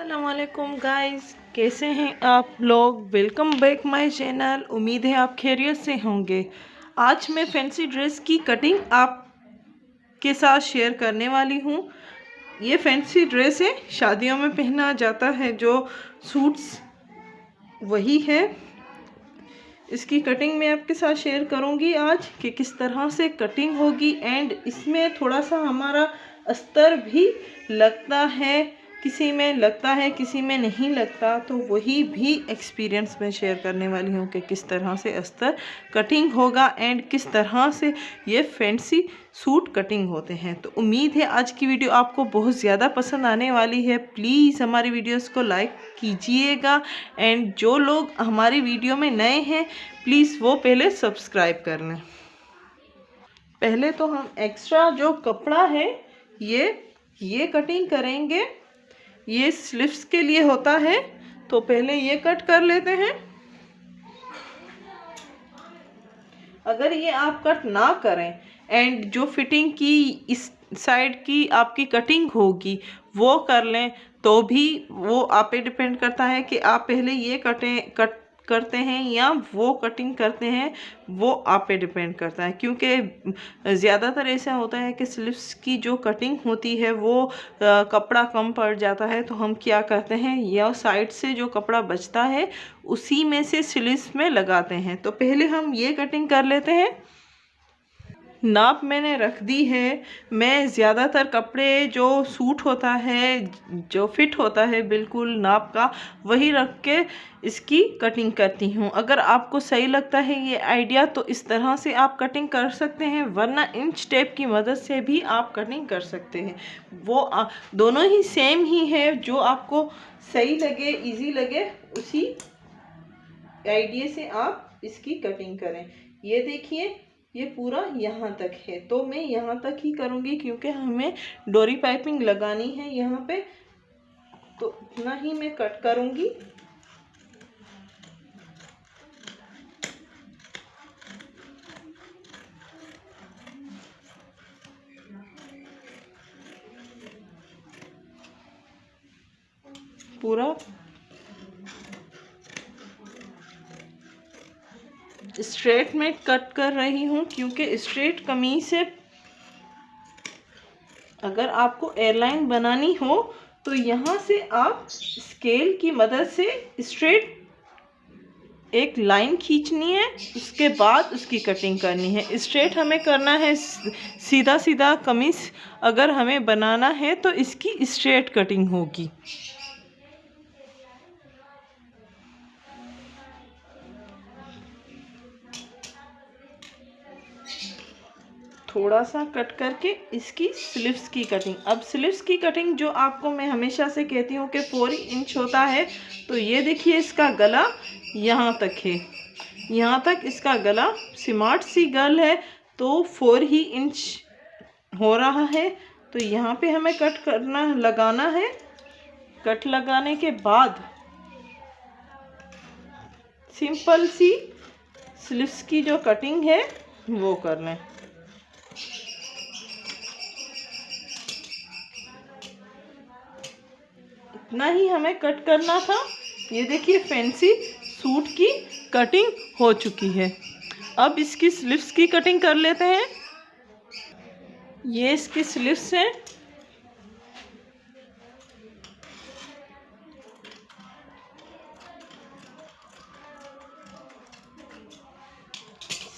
अस्सलामुअलैकुम गाइस, कैसे हैं आप लोग। Welcome back my channel. उम्मीद है आप खैरियत से होंगे। आज मैं फैंसी ड्रेस की कटिंग आपके साथ शेयर करने वाली हूँ। ये फैंसी ड्रेस है, शादियों में पहना जाता है जो सूट्स, वही है। इसकी कटिंग मैं आपके साथ शेयर करूँगी आज कि किस तरह से कटिंग होगी। एंड इसमें थोड़ा सा हमारा अस्तर भी लगता है, किसी में लगता है किसी में नहीं लगता, तो वही भी एक्सपीरियंस मैं शेयर करने वाली हूँ कि किस तरह से अस्तर कटिंग होगा एंड किस तरह से ये फैंसी सूट कटिंग होते हैं। तो उम्मीद है आज की वीडियो आपको बहुत ज़्यादा पसंद आने वाली है। प्लीज़ हमारी वीडियोस को लाइक कीजिएगा एंड जो लोग हमारी वीडियो में नए हैं प्लीज़ वो पहले सब्सक्राइब कर लें। पहले तो हम एक्स्ट्रा जो कपड़ा है ये कटिंग करेंगे। ये स्लीव्स के लिए होता है, तो पहले ये कट कर लेते हैं। अगर ये आप कट ना करें एंड जो फिटिंग की इस साइड की आपकी कटिंग होगी वो कर लें तो भी वो आप पे डिपेंड करता है कि आप पहले ये कट करते हैं या वो कटिंग करते हैं, वो आप पे डिपेंड करता है। क्योंकि ज़्यादातर ऐसा होता है कि स्लीव्स की जो कटिंग होती है वो कपड़ा कम पड़ जाता है, तो हम क्या करते हैं या साइड से जो कपड़ा बचता है उसी में से स्लीव्स में लगाते हैं। तो पहले हम ये कटिंग कर लेते हैं। नाप मैंने रख दी है। मैं ज़्यादातर कपड़े जो सूट होता है, जो फिट होता है बिल्कुल नाप का, वही रख के इसकी कटिंग करती हूँ। अगर आपको सही लगता है ये आइडिया तो इस तरह से आप कटिंग कर सकते हैं, वरना इंच टेप की मदद से भी आप कटिंग कर सकते हैं। वो दोनों ही सेम ही है, जो आपको सही लगे, इजी लगे, उसी आइडिया से आप इसकी कटिंग करें। ये देखिए, ये पूरा यहाँ तक है, तो मैं यहाँ तक ही करूँगी क्योंकि हमें डोरी पाइपिंग लगानी है यहाँ पे, तो इतना ही मैं कट करूँगी। पूरा स्ट्रेट में कट कर रही हूँ क्योंकि स्ट्रेट कमीज से अगर आपको एयरलाइन बनानी हो तो यहाँ से आप स्केल की मदद से स्ट्रेट एक लाइन खींचनी है, उसके बाद उसकी कटिंग करनी है। स्ट्रेट हमें करना है, सीधा सीधा कमीज अगर हमें बनाना है तो इसकी स्ट्रेट कटिंग होगी। थोड़ा सा कट करके इसकी स्लीव्स की कटिंग। अब स्लीव्स की कटिंग जो आपको मैं हमेशा से कहती हूँ कि 4 इंच होता है, तो ये देखिए इसका गला यहाँ तक है, यहाँ तक इसका गला। स्मार्ट सी गर्ल है तो 4 ही इंच हो रहा है, तो यहाँ पे हमें कट करना लगाना है। कट लगाने के बाद सिंपल सी स्लीव्स की जो कटिंग है वो कर लें। इतना ही हमें कट करना था। ये देखिए फैंसी सूट की कटिंग हो चुकी है। अब इसकी स्लीव्स की कटिंग कर लेते हैं। ये इसकी स्लीव्स हैं।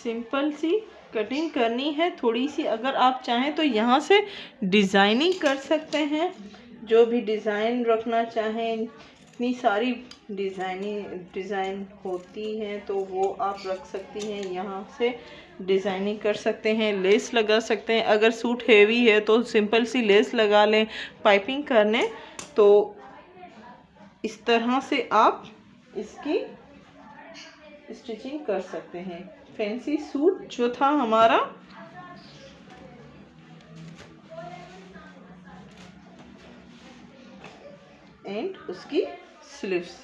सिंपल सी कटिंग करनी है थोड़ी सी। अगर आप चाहें तो यहाँ से डिज़ाइनिंग कर सकते हैं, जो भी डिज़ाइन रखना चाहें। इतनी सारी डिज़ाइन होती हैं तो वो आप रख सकती हैं। यहाँ से डिज़ाइनिंग कर सकते हैं, लेस लगा सकते हैं। अगर सूट हेवी है तो सिंपल सी लेस लगा लें पाइपिंग करने। तो इस तरह से आप इसकी स्टिचिंग कर सकते हैं। फैंसी सूट जो था हमारा, एंड उसकी स्लीव्स।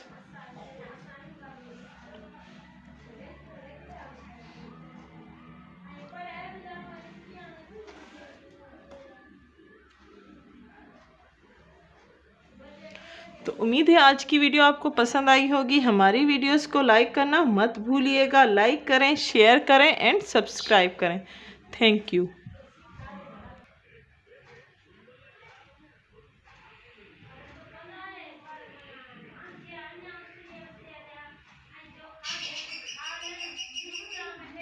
तो उम्मीद है आज की वीडियो आपको पसंद आई होगी। हमारी वीडियोस को लाइक करना मत भूलिएगा। लाइक करें, शेयर करें एंड सब्सक्राइब करें। Thank you.